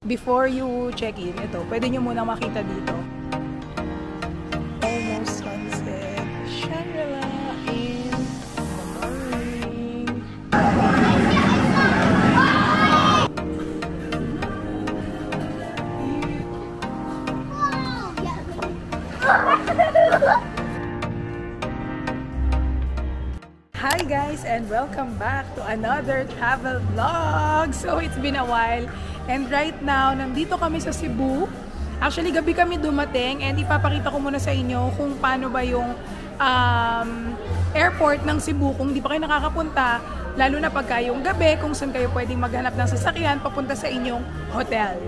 before you check in, ito, pwede nyo munang makita dito. Almost sunset. Shangri-La in the morning. Hi guys, and welcome back to another travel vlog. So it's been a while, and right now nandito kami sa Cebu. Actually gabi kami dumating, and ipapakita ko muna sa inyo kung paano ba yung airport ng Cebu kung di pa kayo nakakapunta, lalo na pagka yung gabi, kung saan kayo pwedeng maghanap ng sasakyan papunta sa inyong hotel.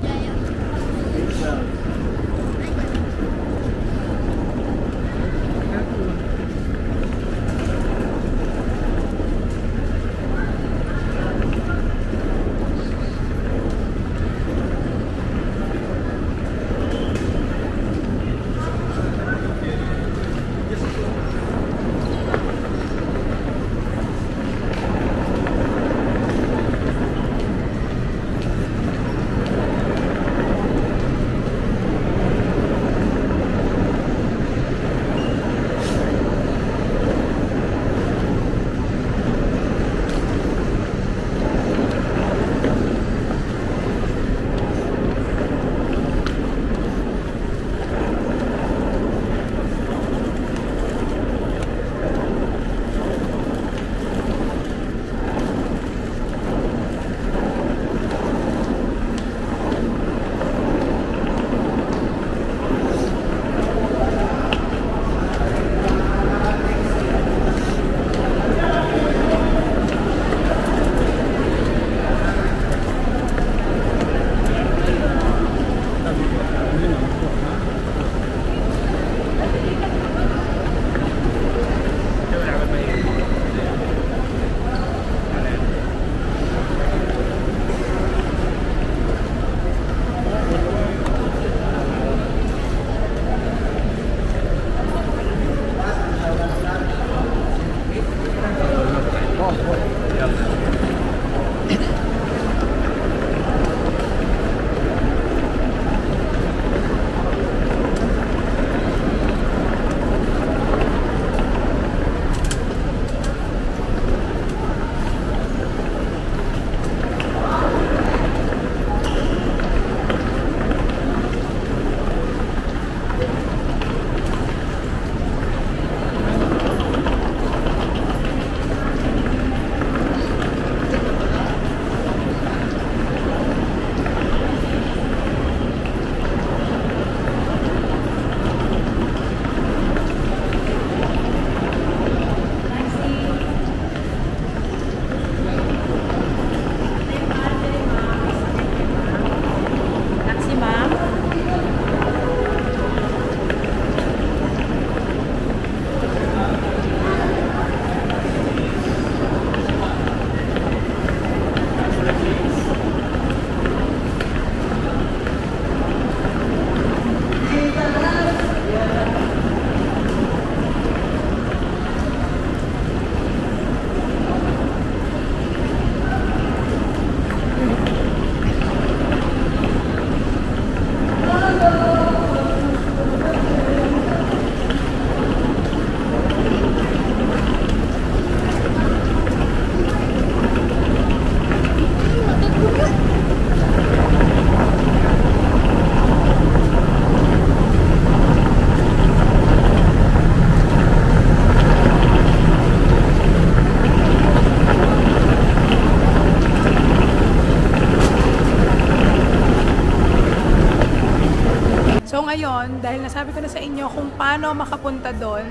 So ngayon, dahil nasabi ko na sa inyo kung paano makapunta doon,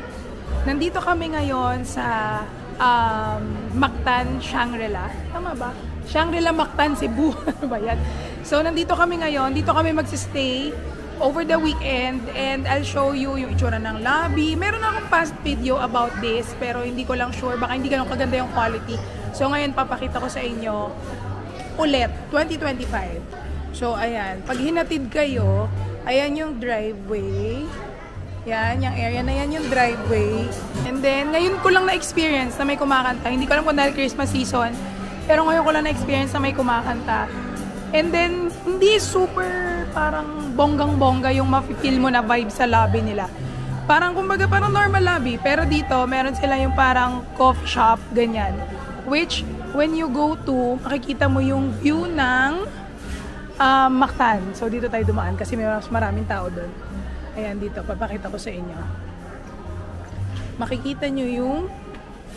nandito kami ngayon sa Mactan, Shangri-La. Tama ba? Shangri-La, Mactan, Cebu. Ano ba yan? So nandito kami ngayon, dito kami magsistay over the weekend, and I'll show you yung itsura ng lobby. Meron akong past video about this, pero hindi ko lang sure, baka hindi ganun kaganda yung quality. So ngayon papakita ko sa inyo ulit, 2025. So ayan, pag hinatid kayo, ayan yung driveway. Yan, yung area na yan yung driveway. And then, ngayon ko lang na-experience na may kumakanta. Hindi ko alam kung dahil Christmas season, pero ngayon ko lang na-experience na may kumakanta. And then, hindi super parang bonggang-bongga yung mafe-feel mo na vibe sa lobby nila. Parang kumbaga parang normal lobby. Pero dito, meron sila yung parang coffee shop, ganyan. Which, when you go to, makikita mo yung view ng Mactan. So, dito tayo dumaan kasi may mas maraming tao doon. Ayan, dito. Papakita ko sa inyo. Makikita nyo yung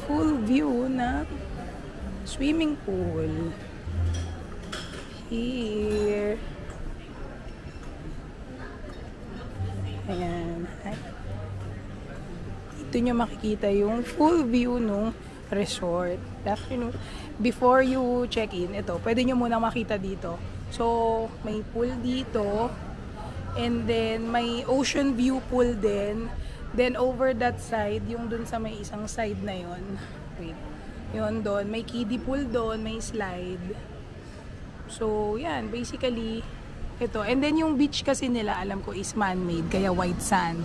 full view ng swimming pool. Here. Ayan. Dito nyo makikita yung full view ng resort. Before you check in, ito, pwede nyo muna makita dito. So, may pool dito. And then, may ocean view pool din. Then, over that side, yung dun sa may isang side na yon. Wait. Yun doon. May kiddie pool doon. May slide. So, yan. Basically, ito. And then, yung beach kasi nila, alam ko, is man-made. Kaya white sand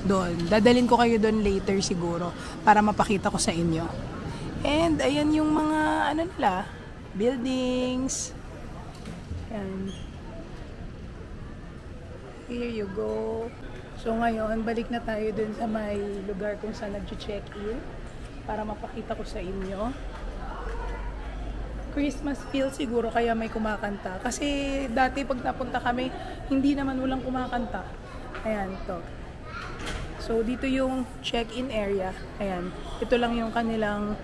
doon. Dadalhin ko kayo doon later siguro para mapakita ko sa inyo. And, ayan yung mga, ano nila, buildings. Ayan. Here you go. So, ngayon, balik na tayo doon sa may lugar kung saan nag-check-in para mapakita ko sa inyo. Christmas feel siguro kaya may kumakanta. Kasi dati pag napunta kami, hindi naman walang kumakanta. Ayan, to. So, dito yung check-in area. Ayan. Ito lang yung kanilang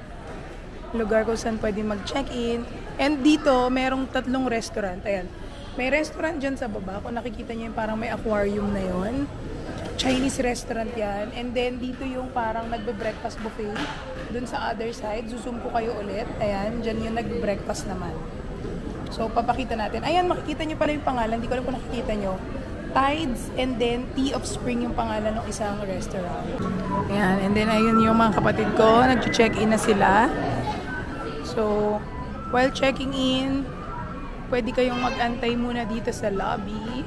lugar kung saan pwede mag-check-in. And dito, merong 3 restaurant. Ayan. May restaurant dyan sa baba. Kung nakikita nyo yung parang may aquarium na yon. Chinese restaurant yan. And then, dito yung parang nagbe-breakfast buffet. Dun sa other side. Zoom ko kayo ulit. Ayan, dyan yung nagbe-breakfast naman. So, papakita natin. Ayan, makikita nyo pala yung pangalan. Hindi ko alam kung nakikita nyo. Tides and then Tea of Spring yung pangalan ng isang restaurant. Ayan, and then ayun yung mga kapatid ko. Nag-check-in na sila. So, while checking in, pwede kayong mag-antay muna dito sa lobby.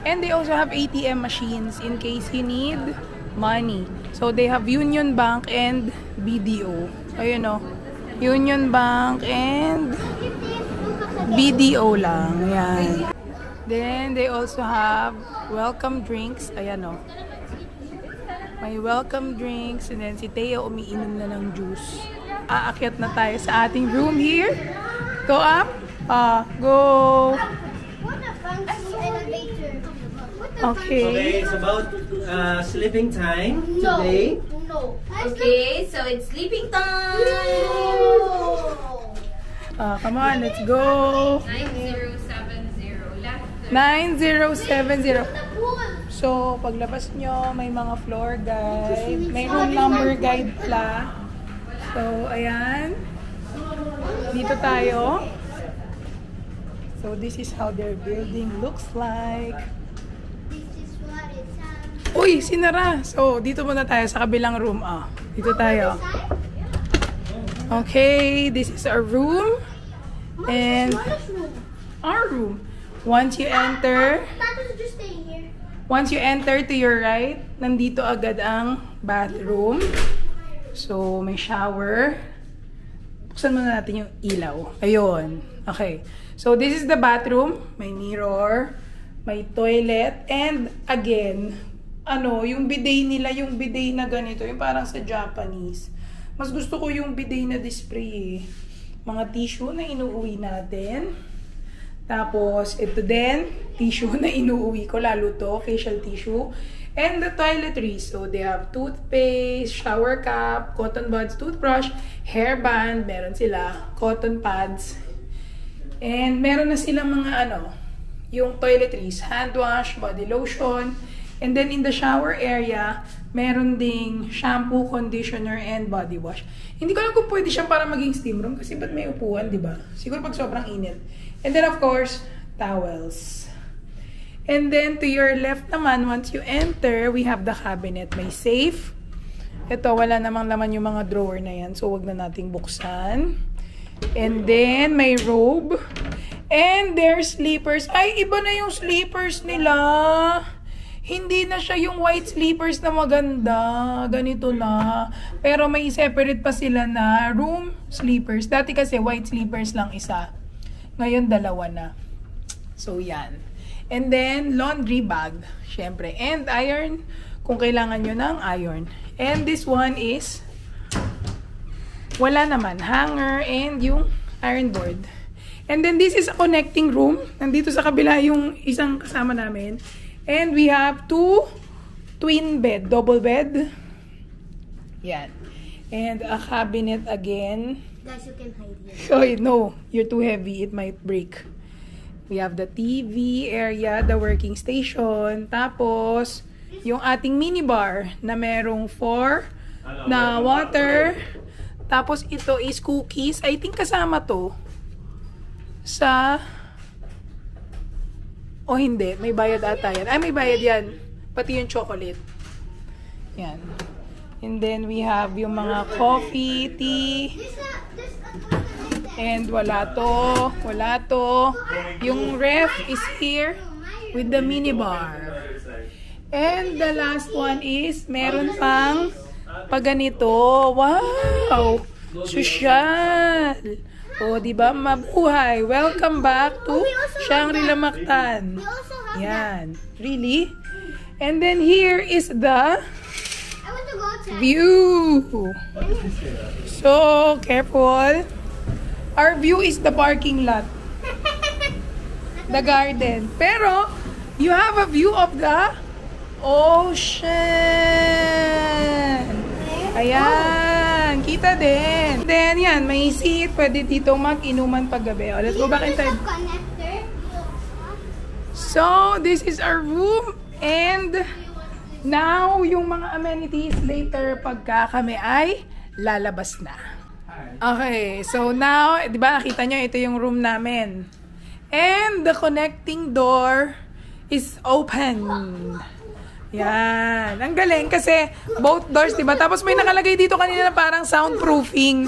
And they also have ATM machines in case you need money. So, they have Union Bank and BDO. Ayun o. Union Bank and BDO lang. Ayan. Then, they also have welcome drinks. Ayan o. May welcome drinks. And then, si Teo umiinom na ng juice. Aakyat na tayo sa ating room here. Go up. Go. What a fancy elevator. Okay. Okay, it's about sleeping time No. today. No. Okay, so it's sleeping time. Come on, let's go. 9070 left. 9070. The pool. So, paglabas nyo, may mga floor guide. May room number guide pala. So, ayan. Dito tayo. So, this is how their building looks like. This is what it sounds. Uy, sinara. So, dito muna tayo sa kabilang room. Dito tayo. Okay, this is our room. And our room. Once you enter, Tatas just stay here. once you enter to your right, nandito agad ang bathroom. So, may shower. Buksan muna natin yung ilaw. Ayun. Okay. So, this is the bathroom. May mirror. May toilet. And, again, yung bidet nila, yung bidet na ganito, yung parang sa Japanese. Mas gusto ko yung bidet na display eh. Mga tissue na inuuwi natin. Tapos, ito din, tissue na inuuwi ko, lalo to, facial tissue. And the toiletries. So, they have toothpaste, shower cap, cotton buds, toothbrush, hairband, meron sila, cotton pads. And meron na silang mga yung toiletries, hand wash, body lotion. And then in the shower area, meron ding shampoo, conditioner, and body wash. Hindi ko alam kung pwede siya para maging steam room kasi ba't may upuan, di ba? Siguro pag sobrang init. And then of course, towels. And then to your left naman, once you enter, we have the cabinet. May safe. Ito, wala namang laman yung mga drawer na yan. So, wag na nating buksan. And then, may robe. And there's sleepers. Ay, iba na yung sleepers nila. Hindi na siya yung white sleepers na maganda. Ganito na. Pero may separate pa sila na room sleepers. Dati kasi white sleepers lang isa. Ngayon, dalawa na. So, yan. And then, laundry bag, syempre. And iron, kung kailangan nyo ng iron. And this one is, wala naman, hanger and yung iron board. And then, this is a connecting room. Nandito sa kabila yung isang kasama namin. And we have 2 twin bed, double bed. Yan. And a cabinet again. Guys, you can hide here. Oh, no, you're too heavy. It might break. We have the TV area, the working station. Tapos, yung ating minibar na merong 4 na water. Tapos, ito is cookies. I think kasama to sa... O hindi, may bayad ata yan. Ay, may bayad yan. Pati yung chocolate. Yan. And then, we have yung mga coffee, tea. And wala to. Yung ref is here with the minibar. And the last one is, meron pang paganito. Wow! Social! O, diba? Mabuhay! Welcome back to Shangri-La Mactan. Yan. Really? And then here is the view. So, careful. Our view is the parking lot. The garden. Pero, you have a view of the ocean. Ayan. Kita din. Then, yan. May seat. Pwede dito mag-inuman paggabi. O, let's go back inside. So, this is our room. And, now, yung mga amenities later pagka kami ay lalabas na. Okay, so now, di ba nakita nyo, ito yung room namin. And the connecting door is open. Yan. Ang galing kasi both doors, di ba? Tapos may nakalagay dito kanina na parang soundproofing.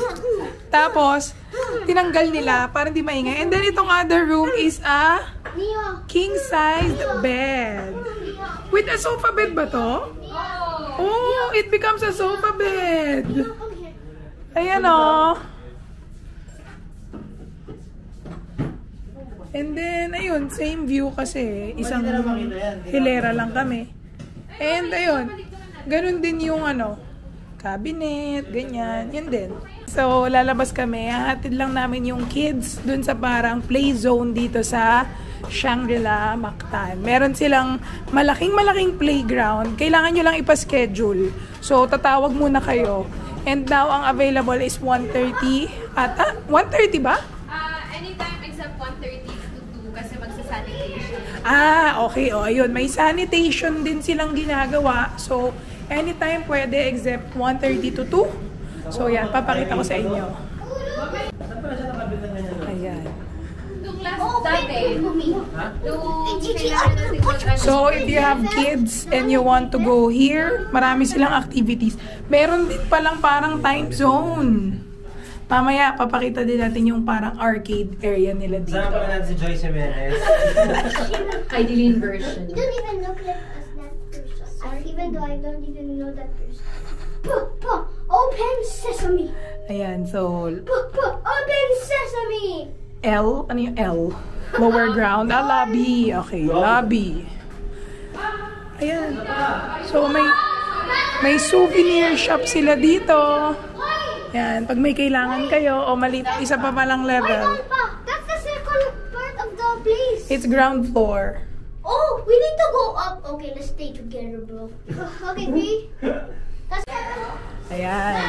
Tapos, tinanggal nila para hindi maingay. And then itong other room is a king-sized bed. With a sofa bed ba to? Oh, it becomes a sofa bed. Ayan o. And then, ayun, same view kasi. Isang hilera lang kami. And ayun, ganun din yung ano, cabinet, ganyan, yan din. So, lalabas kami. Hahatid lang namin yung kids dun sa parang play zone dito sa Shangri-La Mactan. Meron silang malaking playground. Kailangan nyo lang ipa-schedule. So, tatawag muna kayo. And now, ang available is 1:30 ata? 1:30 ba? Anytime except 1:30 to 2 kasi magsasanitation. Okay. O, ayun. May sanitation din silang ginagawa. So, anytime pwede except 1:30 to 2. So, yan. Papakita ko sa inyo. Ayan. So, if you have kids and you want to go here, marami silang activities. Meron din palang parang time zone. Mamaya, papakita din natin yung parang arcade area nila dito. Saan pa natin si Joyce Jimenez? Ideal version. You don't even look like us, that person. Even though I don't even know that person. Open sesame. Ayan, so... Open sesame. L? Ano yung L? Lower ground? Lobby. Okay, lobby. Ayan. So, may souvenir shop sila dito. Ayan, pag may kailangan kayo o isa pa palang level. That's the second part of the place. It's ground floor. Oh, we need to go up. Okay, let's stay together, bro. Okay, three. Ayan.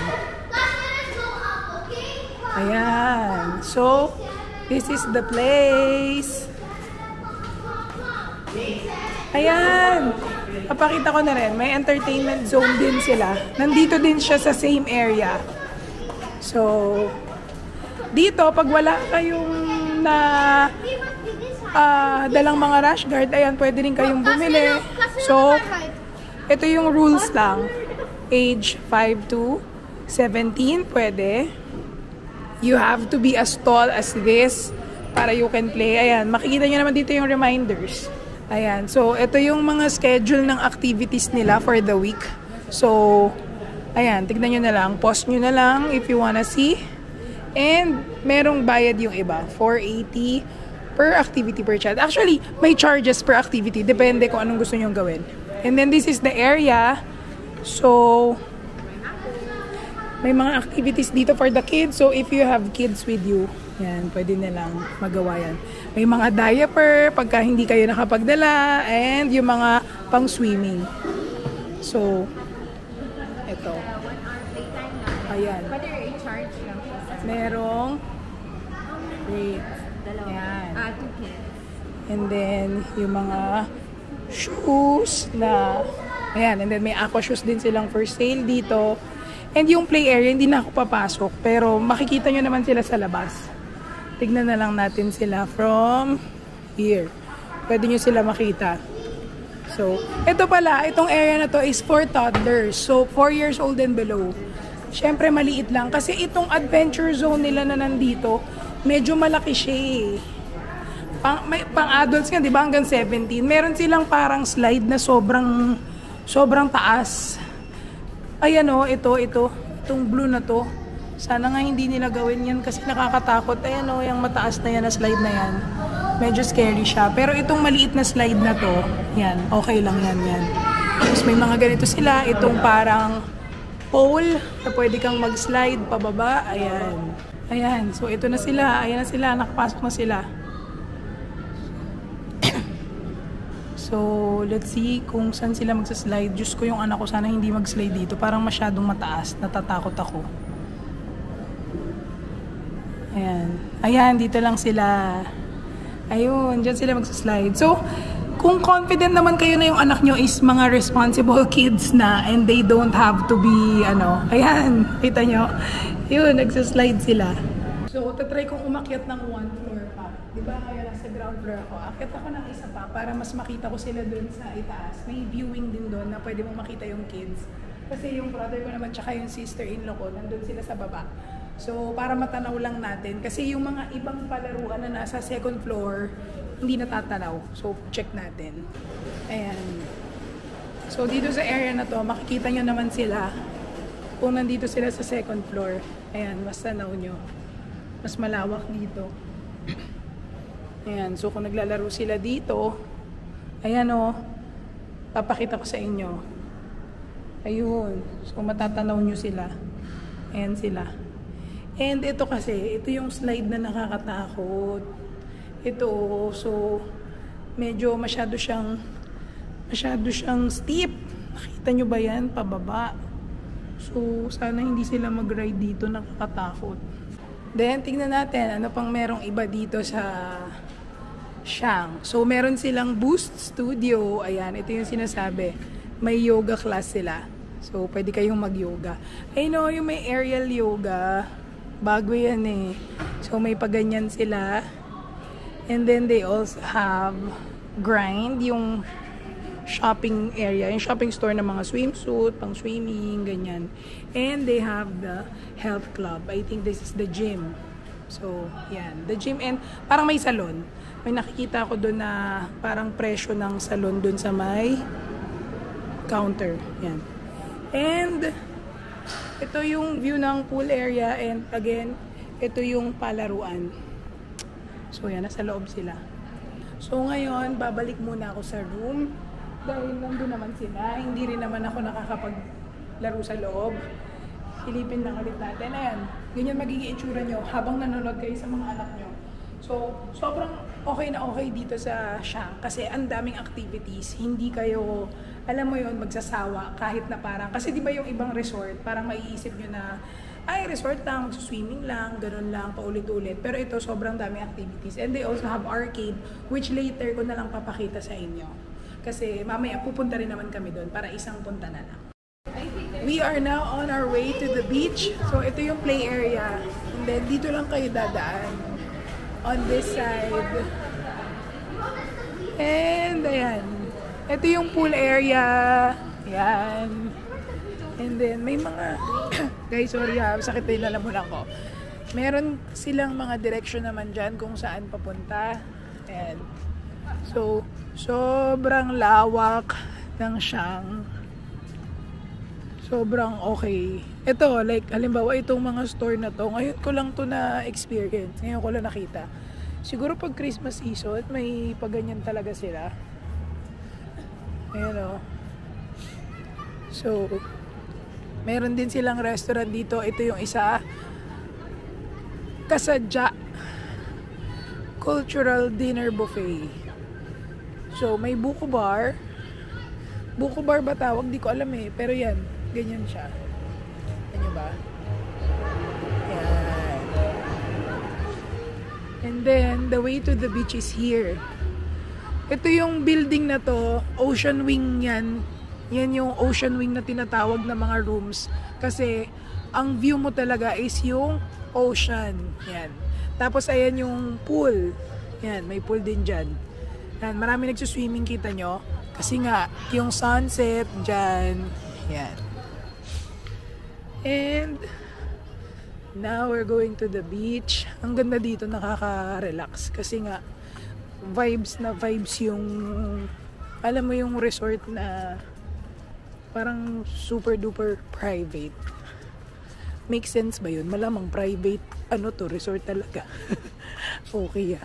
Let's go up, okay? Ayan. So, this is the place. Ayan. Papakita ko na rin. May entertainment zone din sila. Nandito din siya sa same area. So, dito, pag wala kayong dalang mga rash guard, ayan, pwede rin kayong bumili. So, ito yung rules lang. Age 5 to 17, pwede. You have to be as tall as this para you can play. Ayan, makikita nyo naman dito yung reminders. Ayan, so ito yung mga schedule ng activities nila for the week. So, ayan, tignan nyo na lang. Pause nyo na lang if you wanna see. And, merong bayad yung iba. $4.80 per activity per child. Actually, may charges per activity. Depende kung anong gusto nyong gawin. And then this is the area. So, may mga activities dito for the kids. So, if you have kids with you, yan, pwede nilang magawa yan. May mga diaper pagka hindi kayo nakapagdala. And yung mga pang-swimming. So, ito. Ayan. Whether i-charge lang siya. Merong wait. Yan. 2 kids. And then, yung mga shoes na, ayan, and then may aqua shoes din silang for sale dito. And yung play area, hindi na ako papasok, pero makikita nyo naman sila sa labas. Tignan na lang natin sila from here. Pwede nyo sila makita. So, ito pala, itong area na to is for toddlers. So, 4 years old and below. Siyempre, maliit lang. Kasi itong adventure zone nila na nandito, medyo malaki siya eh. Pang adults nga, di ba? Hanggang 17. Meron silang parang slide na sobrang taas. Ayan o, itong blue na to. Sana nga hindi nila gawin yan kasi nakakatakot. Ayan o, yung mataas na yan na slide na yan. Medyo scary siya. Pero itong maliit na slide na to, yan, okay lang yan. Tapos may mga ganito sila. Itong parang pole na pwede kang mag-slide pababa. Ayan. So, ito na sila. Ayan na sila. Nakapasok na sila. So, let's see kung saan sila magsaslide. Diyos ko, yung anak ko sana hindi mag-slide dito. Parang masyadong mataas. Natatakot ako. Ayan, dito lang sila. Ayun, dyan sila magsaslide. So, kung confident naman kayo na yung anak nyo is mga responsible kids na and they don't have to be, ayan, kita nyo. Yun, nagsaslide sila. So, tatry kong umakyat ng 1 floor pa. Diba, kaya nasa ground floor ako. Akyat ako ng isa pa para mas makita ko sila dun sa itaas. May viewing din dun na pwede mong makita yung kids. Kasi yung brother ko naman tsaka yung sister-in-law ko, nandun sila sa baba. So, para matanaw lang natin. Kasi yung mga ibang palaruan na nasa second floor, hindi natatanaw. So, check natin. Ayan. So, dito sa area na to, makikita nyo naman sila kung nandito sila sa second floor. Ayan, mas tanaw nyo. Mas malawak dito. Ayan, so kung naglalaro sila dito, ayan o, papakita ko sa inyo. Ayun, so matatanaw nyo sila. Ayan sila. And ito kasi, ito yung slide na nakakatakot. Ito, so medyo masyado siyang steep. Nakita nyo ba yan? Pababa. So sana hindi sila mag-ride dito, nakakatakot. Then tingnan natin ano pang merong iba dito sa Shang. So meron silang Boost Studio. Ayan, ito yung sinasabi. May yoga class sila. So pwede kayong mag-yoga. I know yung may aerial yoga. Bago yan eh. So may paganyan sila. And then they also have Grind, yung shopping area, yung shopping store ng mga swimsuit, pang swimming, ganyan. And they have the health club. I think this is the gym. So, yan. The gym and parang may salon. May nakikita ako doon na parang presyo ng salon doon sa may counter. Yan. And ito yung view ng pool area and again, ito yung palaruan. So, yan. Nasa loob sila. So, ngayon, babalik muna ako sa room. Dahil nandun naman sila. Hindi rin naman ako nakakapaglaro sa loob. Silipin lang ulit natin. Ayan. Ganyan magiging itsura nyo habang nanonood kayo sa mga anak nyo. So, sobrang okay na okay dito sa Shang. Kasi ang daming activities. Hindi kayo, alam mo yon magsasawa kahit na parang. Kasi di ba yung ibang resort, parang maiisip nyo na, ay, resort lang, swimming lang, ganun lang, paulit-ulit. Pero ito, sobrang daming activities. And they also have arcade, which later ko na lang papakita sa inyo. Kasi mamaya pupunta rin naman kami doon para isang punta na lang. We are now on our way to the beach. So ito yung play area. And then dito lang kayo dadaan. On this side. And ayan. Ito yung pool area. Ayan. And then may mga... Guys, sorry ha. Sakit na yung lalamunan ko. Meron silang mga direction naman dyan kung saan papunta. Ayan. So, sobrang lawak ng Shang. Sobrang okay. Ito, like, halimbawa, itong mga store na to, ngayon ko lang to na-experience. Ngayon ko lang nakita. Siguro pag Christmas season, may paganyan talaga sila. Ayan o. So, meron din silang restaurant dito. Ito yung isa. Kasadya Cultural Dinner Buffet. So, may buko bar. Buko bar ba tawag? Di ko alam eh. Pero yan, ganyan siya. Yan nyo ba? Yan. And then, the way to the beach is here. Ito yung building na to, Ocean Wing yan. Yan yung Ocean Wing na tinatawag na mga rooms. Kasi, ang view mo talaga is yung ocean. Yan. Tapos, ayan yung pool. Yan, may pool din dyan. Yan, marami nagsuswimming, kita nyo. Kasi nga, yung sunset dyan. Yan. And, now we're going to the beach. Ang ganda dito, nakaka-relax. Kasi nga, vibes yung, alam mo yung resort na parang super duper private. Make sense ba yun? Malamang private, resort talaga. Okay,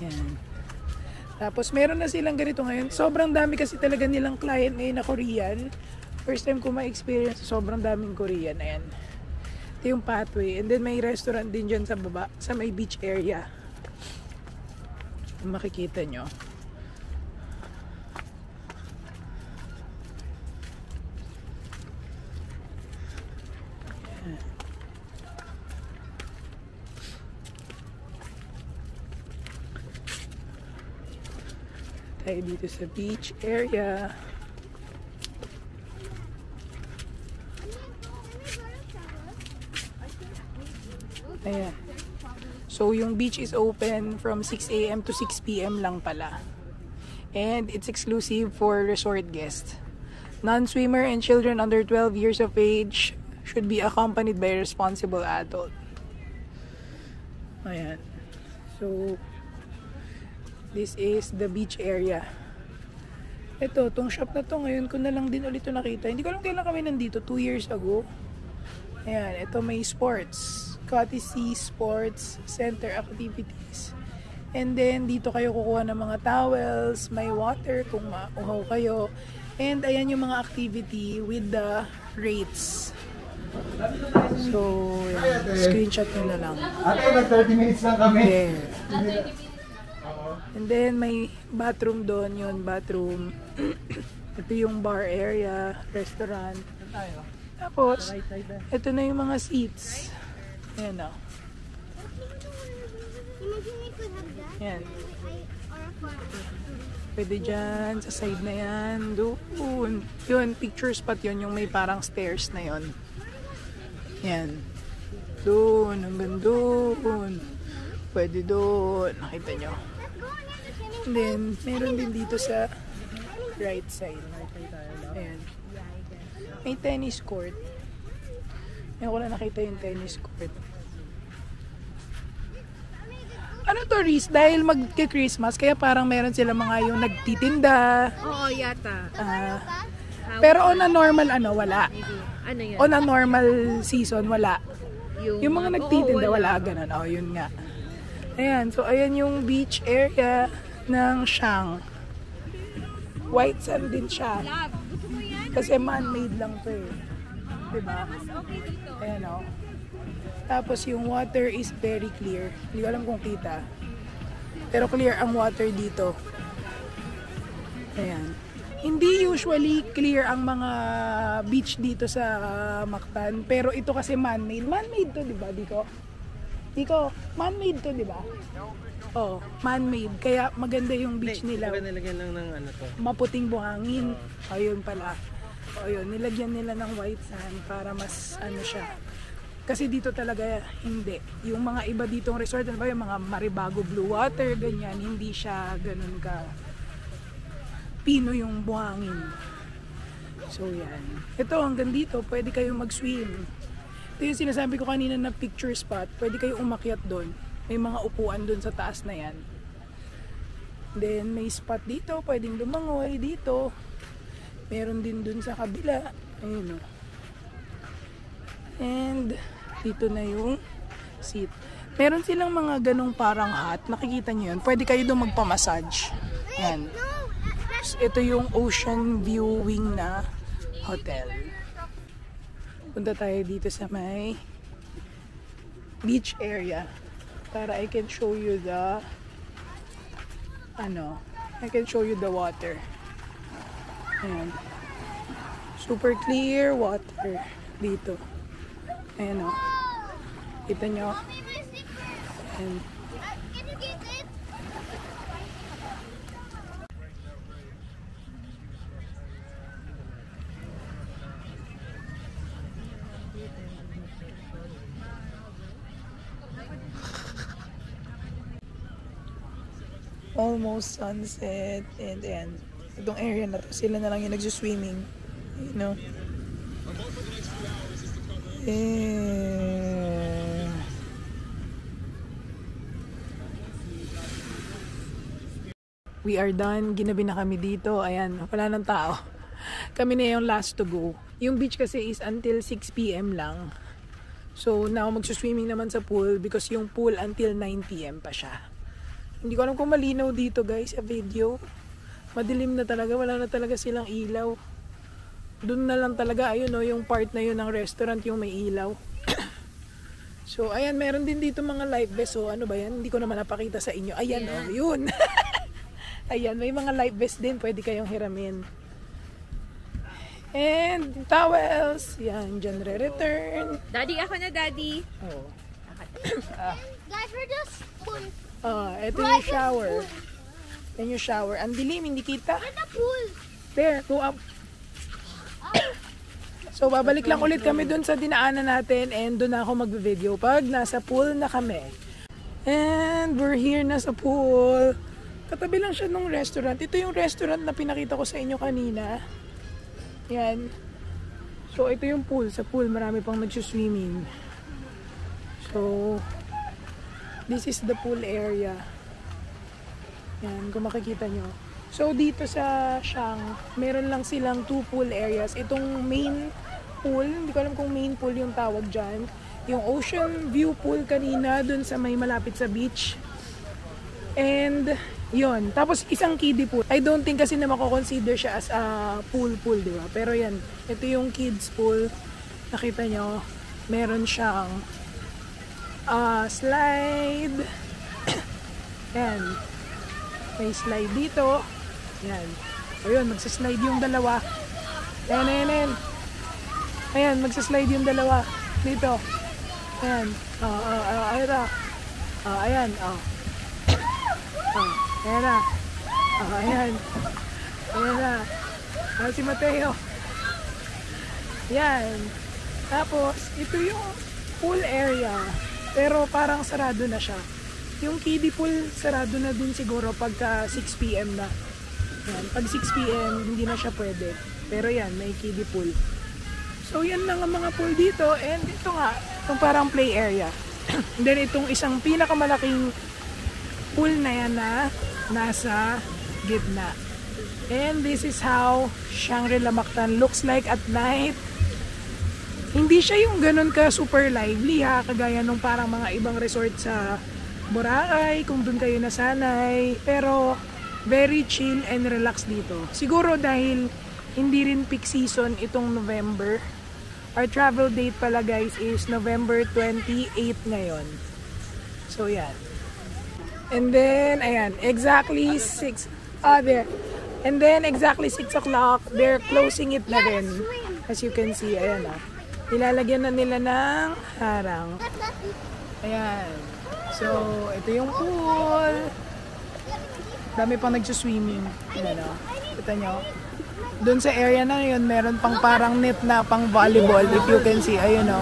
Yan. Tapos, meron na silang ganito ngayon. Sobrang dami kasi talaga nilang client ngayon na Korean. First time ko ma-experience, sobrang daming Korean. Ayan. Ito yung pathway. And then, may restaurant din dyan sa baba, sa may beach area. Makikita nyo. Tayo dito sa beach area. Ayan. So, yung beach is open from 6 a.m. to 6 p.m. lang pala. And it's exclusive for resort guests. Non-swimmer and children under 12 years of age should be accompanied by a responsible adult. Ayan. So, this is the beach area. Ito, tong shop na to, ngayon ko na lang din ulit ito nakita. Hindi ko alam kailan kami nandito, 2 years ago. Ayan, ito may sports. Courtesy Sports Center Activities. And then, dito kayo kukuha ng mga towels, may water kung mauhaw kayo. And ayan yung mga activity with the rates. So, yan, screenshot nyo na lang. Ate, nag 30 minutes lang kami. There. And then, may bathroom doon yun, bathroom. Ito yung bar area, restaurant. Tapos, ito na yung mga seats. Ayan o. Ayan. Pwede dyan, sa side na yan, doon. Yun, picture spot yun, yung may parang stairs na yun. Ayan. Doon, hanggang doon. Pwede doon, nakita nyo. And then, meron din dito sa right side. Ayan. May tennis court. Ngayon ko lang nakita yung tennis court. Ano to, Riz? Dahil magki-Christmas, kaya parang meron sila mga yung nagtitinda. Oo, yata. Pero on a normal, wala. Ano yan? On a normal season, wala. Yung mga nagtitinda, wala. wala. Ganun. Oh, yun nga. Ayan. So, ayan yung beach area ng Siang. White sand din siya. Kasi man-made lang to eh. Diba? Ayan o. Tapos yung water is very clear. Hindi ko alam kung kita. Pero clear ang water dito. Ayan. Hindi usually clear ang mga beach dito sa Mactan. Pero ito kasi man-made. Man-made to, diba? Diko, man-made to, diba? Oh, man-made. Kaya maganda yung beach nila. Nilagyan lang ng to. Maputing buhangin. Ayun pala. O yun, nilagyan nila ng white sand para mas siya. Kasi dito talaga hindi. Yung mga iba ditong resort, yung mga Maribago Blue Water, ganyan, hindi siya ganun ka pino yung buhangin. So yan. Ito hanggang dito, pwede kayong mag-swim. Ito yung sinasabi ko kanina na picture spot. Pwede kayong umakyat doon. May mga upuan doon sa taas na yan. Then may spot dito, pwedeng lumangoy dito. Meron din dun sa kabila. Ayun o. And dito na yung seat. Meron silang mga ganong parang hut. Nakikita nyo yun. Pwede kayo doon magpamassage. Yan. Ito yung ocean viewing na hotel. Punta tayo dito sa may beach area para I can show you the I can show you the water. Ayan. Super clear water dito. Ayan o. Kita nyo. Ayan. Almost sunset, and then itong area na to, sila na lang yung nagsuswimming, you know. We are done, ginabi na kami dito. Ayan, wala ng tao. Kami na yung last to go. Yung beach kasi is until 6 PM lang. So now magsuswimming naman sa pool because yung pool until 9 PM pa siya. Hindi ko alam kung malinaw dito guys sa video. Madilim na talaga, wala na talaga silang ilaw. Doon na lang talaga, ayun o, yung part na yun ng restaurant yung may ilaw. So ayan, meron din dito mga life vests. So ano ba yan? Hindi ko naman napakita sa inyo. Ayan o, yun. Ayan, may mga life vests din, pwede kayong hiramin. And towels, yan, dyan re-return. Daddy, ako na daddy. Oh. Guys, we're just pool. Ito yung shower. Yan yung shower. Ang dilim, hindi kita. We're the pool. There, go up. So, babalik lang ulit kami dun sa dinaanan natin and dun na ako mag-video pag nasa pool na kami. And we're here na sa pool. Katabi lang siya nung restaurant. Ito yung restaurant na pinakita ko sa inyo kanina. Yan. So, ito yung pool. Sa pool, marami pang nagsuswimming. So, this is the pool area. Yan, kung makikita nyo. So, dito sa Siang, meron lang silang 2 pool areas. Itong main pool, hindi ko alam kung main pool yung tawag dyan. Yung ocean view pool kanina, dun sa may malapit sa beach. And, yon. Tapos, isang kiddie pool. I don't think kasi na mako-consider siya as a pool, di ba? Pero yan, ito yung kids pool. Nakita nyo, meron siyang slide. Yan. May slide dito. Yan. Ayun, magsaslide yung dalawa. Ayan. Ayan, magsaslide yung dalawa. Dito. Ayan. Ayan. Ayan na. Ayan. Ayan na. Si Mateo. Yan. Tapos, ito yung pool area. Pero parang sarado na siya. Yung kiddie pool, sarado na din siguro pagka 6 PM na. Yan. Pag 6 PM, hindi na siya pwede. Pero yan, may kiddie pool. So, yan lang ang mga pool dito. And ito nga, itong parang play area. And then, itong isang pinakamalaking pool na yan na nasa gitna. And this is how Shangri-La Mactan looks like at night. Hindi siya yung ganun ka super lively ha, kagaya nung parang mga ibang resort sa Boracay, kung dun kayo nasanay. Pero very chill and relax dito. Siguro dahil hindi rin peak season itong November. Our travel date pala guys is November 28 ngayon. So yan. And then, ayan, exactly 6, there. And then, exactly 6 o'clock, they're closing it na rin. As you can see, ayan nilalagyan na nila ng harang. Ayan. So, ito yung pool. Dami pang nagsuswimming. Ayan o. Kita nyo. Doon sa area na yun, meron pang parang net na pang volleyball. If you can see, ayun o.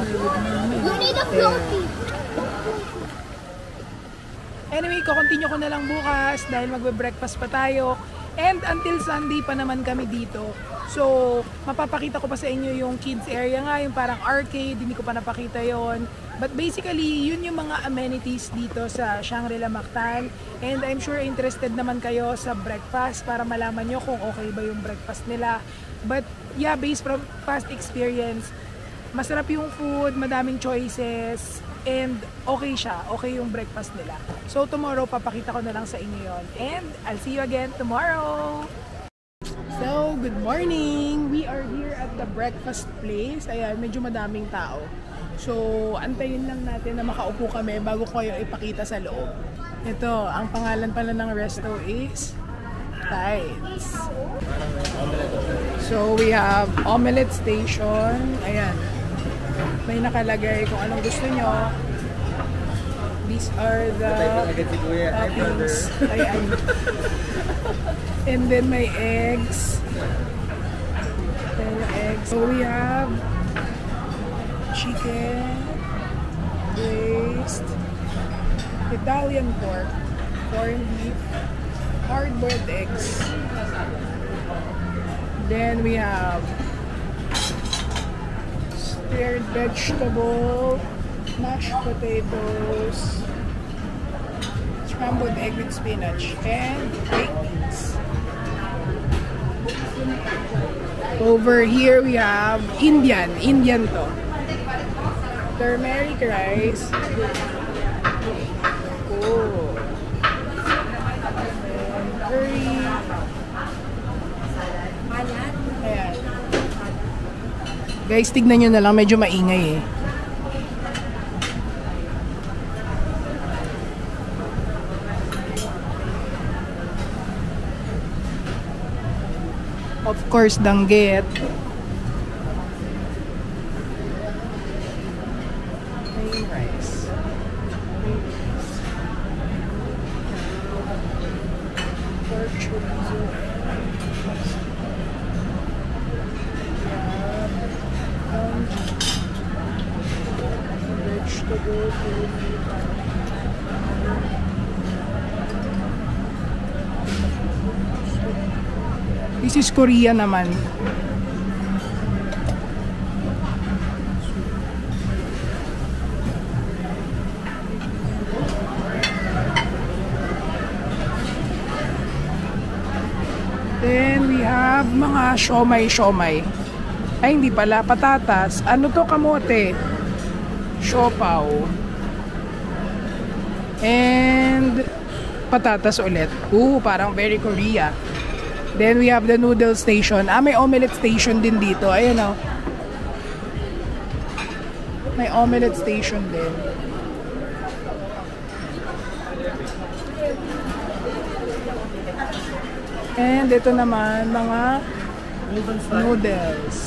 Anyway, kukontinue ko na lang bukas dahil magbe-breakfast pa tayo. And until Sunday pa naman kami dito. So, mapapakita ko pa sa inyo yung kids area nga, yung parang arcade, hindi ko pa napakita yon. But basically, yun yung mga amenities dito sa Shangri-La Mactan. And I'm sure interested naman kayo sa breakfast para malaman nyo kung okay ba yung breakfast nila. But yeah, based from past experience, masarap yung food, madaming choices. And okay siya. Okay yung breakfast nila. So tomorrow, papakita ko na lang sa inyo yon. And I'll see you again tomorrow! So, good morning! We are here at the breakfast place. Ayan, medyo madaming tao. So, antayin lang natin na makaupo kami bago ko kayo ipakita sa loob. Ito, ang pangalan pala ng resto is Tides. So, we have omelette station. Ayan. May nakalagay kung anong gusto nyo. These are the toppings. Ayan. And then may eggs. So we have chicken, braised, Italian pork, corned beef, hard-boiled eggs. Then we have stirred vegetable, mashed potatoes, scrambled egg with spinach, and baked beans. Over here we have Indian to. Turmeric rice. Oh. And curry. Ayan. Guys, tignan nyo na lang, medyo maingay eh. Of course, danggit. Plain rice. Pork chorizo. Vegetable. This is Korea naman. Then we have mga siomay. Ay, hindi pala. Patatas. Ano to? Kamote. Siopaw. And patatas ulit. Parang very Korea. Then we have the noodle station. May omelette station din dito. Ayan o. May omelette station din. And ito naman, mga noodles.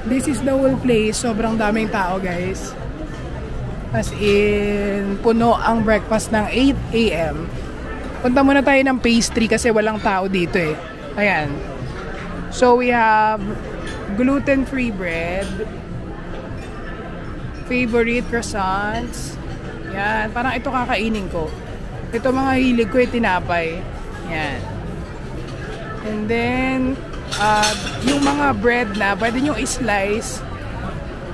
This is the whole place. Sobrang daming tao, guys. As in, puno ang breakfast ng 8 AM. Punta muna tayo ng pastry kasi walang tao dito eh. Ayan. So we have gluten-free bread. Favorite croissants. Yan. Parang ito kakainin ko. Ito mga hilig ko tinapay. Yan. And then, yung mga bread na, pwede nyo i-slice.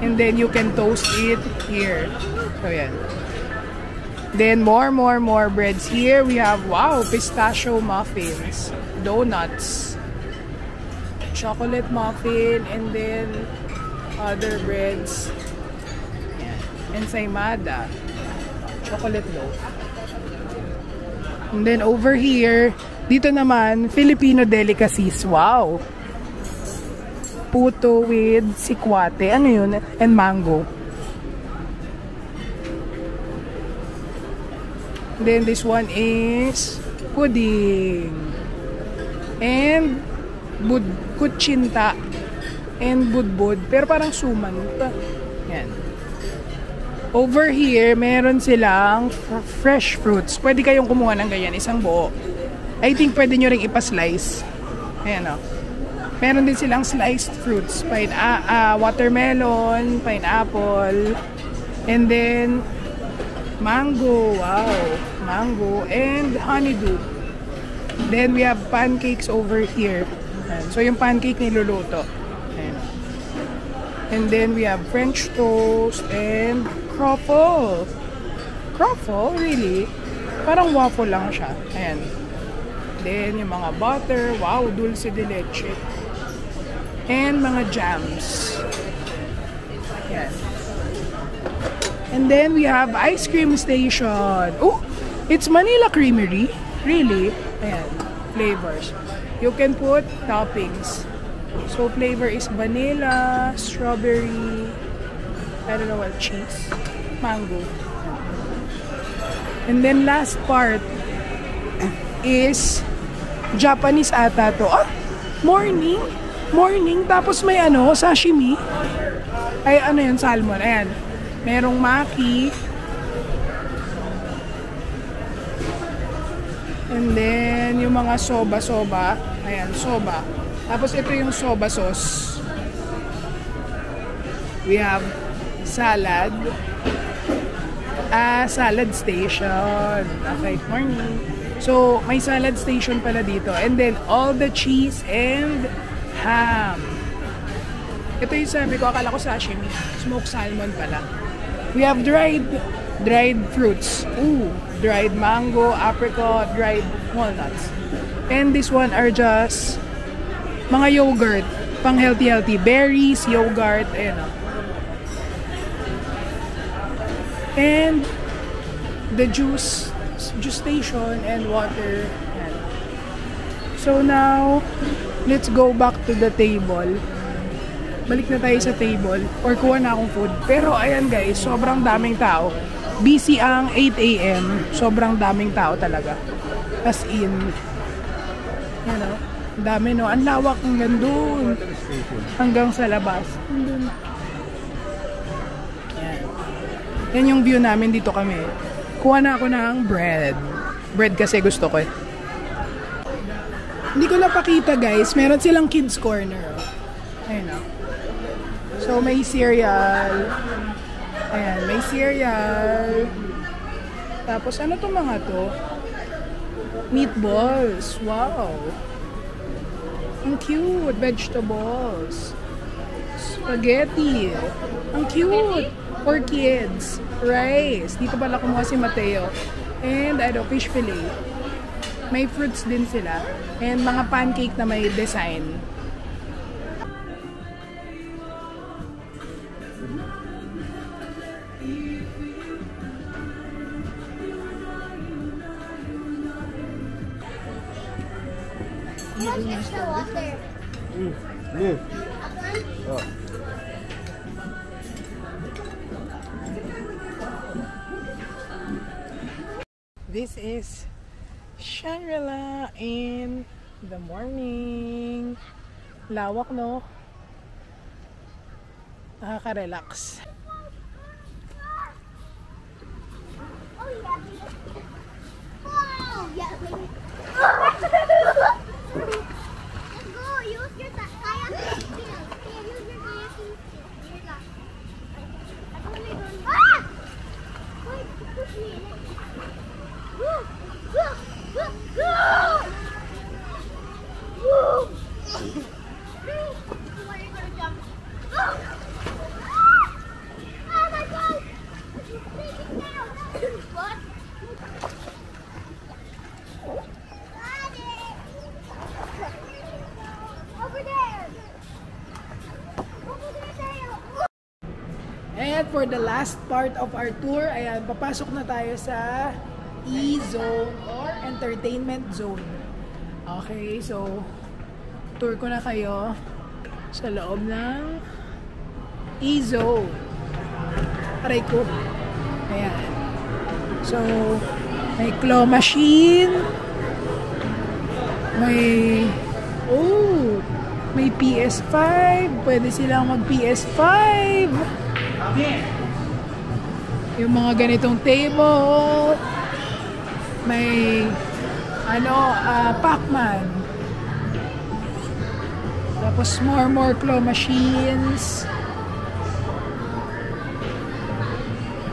And then you can toast it here. So yan. Then more breads here. We have, wow, pistachio muffins, donuts, chocolate muffin, and then other breads. Ensaymada, chocolate loaf. And then over here, dito naman, Filipino delicacies. Wow! Puto with sikwate. Ano yun? And mango. Then this one is pudding. And kutsinta. And budbud. Pero parang suman. Yan. Over here, meron silang fresh fruits. Pwede kayong kumuha ng ganyan. Isang buo. I think pwede nyo rin ipaslice. Ayan o. Meron din silang sliced fruits. Watermelon, pineapple. And then mango. Wow. Mango. And honeydew. Then we have pancakes over here. Ayan. So yung pancake niluluto. Ayan. And then we have French toast and croffle. Croffle? Really? Parang waffle lang siya. Ayan. Then yung mga butter. Wow, dulce de leche. And mga jams. Yan. And then we have ice cream station. Oh, it's Manila Creamery. Really? Ayan, flavors. You can put toppings. So flavor is vanilla, strawberry, I don't know what, cheese, mango. And then last part is Japanese ata to. Ah, morning. Tapos may ano, sashimi. Ay, ano yun, salmon. Ayan. Merong maki. And then, yung mga soba. Ayan, soba. Tapos ito yung soba sauce. We have salad. Salad station. Okay, morning. So, may salad station pala dito. And then, all the cheese and ham. Ito yung sabi ko, akala ko sashimi. Smoked salmon pala. We have dried fruits. Ooh, dried mango, apricot, dried walnuts. And this one are just mga yogurt. Pang healthy. Berries, yogurt, ayan o. And the juice station and water. Ayan. So now, let's go back to the table. Balik na tayo sa table or kuha na akong food. Pero ayan guys, sobrang daming tao. Busy ang 8 AM. Sobrang daming tao talaga. As in, you know, dami no. Ang lawak hanggang doon. Hanggang sa labas. Yan. Yan yung view namin dito kami. Kuha na ako ng bread. Bread kasi gusto ko eh. Hindi ko napakita guys. Meron silang kids corner. Ayun o. So, may cereal. Ayan, may cereal. Tapos, ano to mga to? Meatballs. Wow. Ang cute. Vegetables. Spaghetti. Ang cute. For kids. Rice. Dito pala kumuha si Mateo. And, fish fillet. May fruits din sila. And, mga pancake na may design. How much extra water? Yeah. Oh. This is Shangri-La in the morning. Lawak, no? Nakaka-relax. Oh, yeah. Oh, yeah, baby. Let's go. Use your kayaking skills. Here, use your kayaking skills. Here, look. I totally don't. Ah! Wait, push me. Go! Go! Go! Go! Woo! Where are you gonna jump? Oh! Oh my God! It's freaking down. What? And for the last part of our tour, ayan, papasok na tayo sa E-Zone or Entertainment Zone. Okay, so tour ko na kayo sa loob ng E-Zone. Aray ko. Ayan. So, may claw machine. May PS5. Pwede silang mag PS5. Yung mga ganitong table. May Pac-Man. Tapos more claw machines.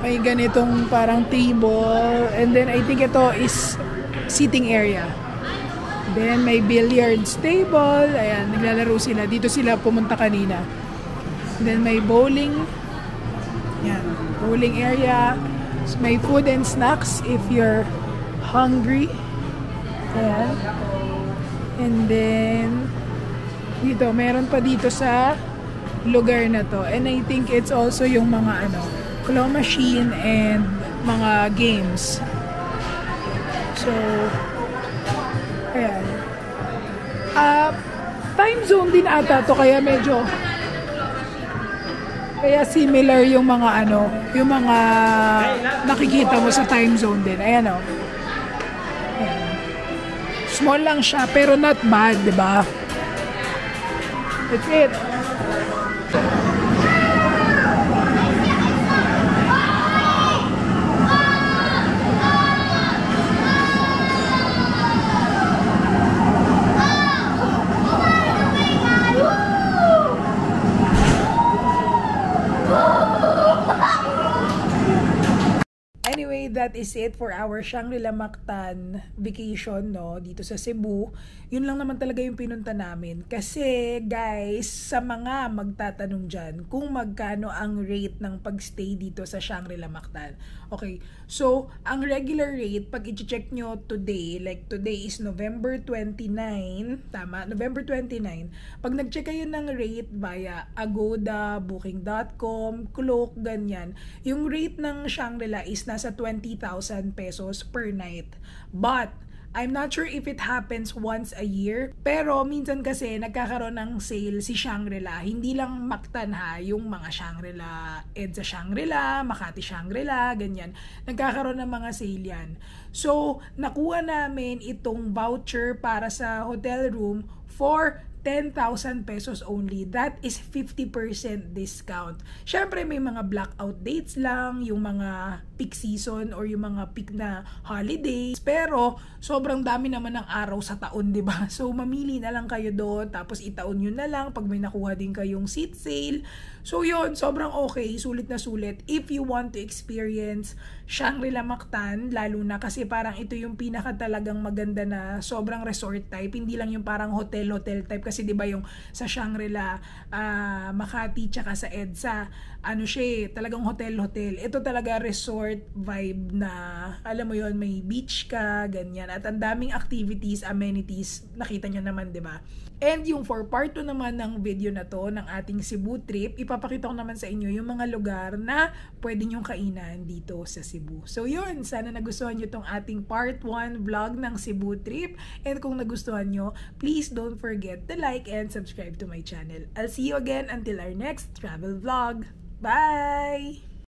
May ganitong parang table. And then I think ito is sitting area. Then may billiards table. Ayan, naglalaro sila. Dito sila pumunta kanina. Then may bowling. Yan, bowling area. May food and snacks if you're hungry. Ayan. And then dito, meron pa dito sa lugar na to. And I think it's also yung mga claw machine and mga games. So, ayan. Time zone din ata to, kaya medyo similar yung mga yung mga nakikita mo sa time zone din. Ayan o. Ayan. Small lang siya, pero not bad, diba? That's it. Anyway, that is it for our Shangri-La Mactan vacation, no, dito sa Cebu. Yun lang naman talaga yung pinunta namin. Kasi, guys, sa mga magtatanong dyan, kung magkano ang rate ng pagstay dito sa Shangri-La Mactan. Okay, so, ang regular rate, pag i-check nyo today, like today is November 29, tama? November 29. Pag nag-check kayo ng rate via Agoda, Booking.com, Klook, ganyan, yung rate ng Shangri-La is nasa 20,000 pesos per night. But, I'm not sure if it happens once a year, pero minsan kasi nagkakaroon ng sale si Shangri-La. Hindi lang Mactan ha, yung mga Shangri-La, EDSA Shangri-La, Makati Shangri-La, ganyan. Nagkakaroon ng mga sale yan. So, nakuha namin itong voucher para sa hotel room for 10,000 pesos only. That is 50% discount. Syempre may mga blackout dates lang, yung mga peak season or yung mga peak na holidays. Pero sobrang dami naman ng araw sa taon, 'di ba? So mamili na lang kayo doon, tapos itaon nyo na lang pag may nakuha din kayong seat sale. So yun, sobrang okay, sulit na sulit if you want to experience Shangri-La Mactan, lalo na kasi parang ito yung pinaka talagang maganda na sobrang resort type, hindi lang yung parang hotel type, kasi 'di ba yung sa Shangri-La Makati tsaka sa EDSA, siya talagang hotel. Ito talaga resort vibe na, alam mo yon, may beach ka, ganyan, at ang daming activities, amenities, nakita nyo naman, 'di ba? And yung for part 2 naman ng video na to, ng ating Cebu trip, ipapakita ko naman sa inyo yung mga lugar na pwede nyong kainan dito sa Cebu. So yun, sana nagustuhan nyo tong ating part 1 vlog ng Cebu trip. And kung nagustuhan nyo, please don't forget to like and subscribe to my channel. I'll see you again until our next travel vlog. Bye!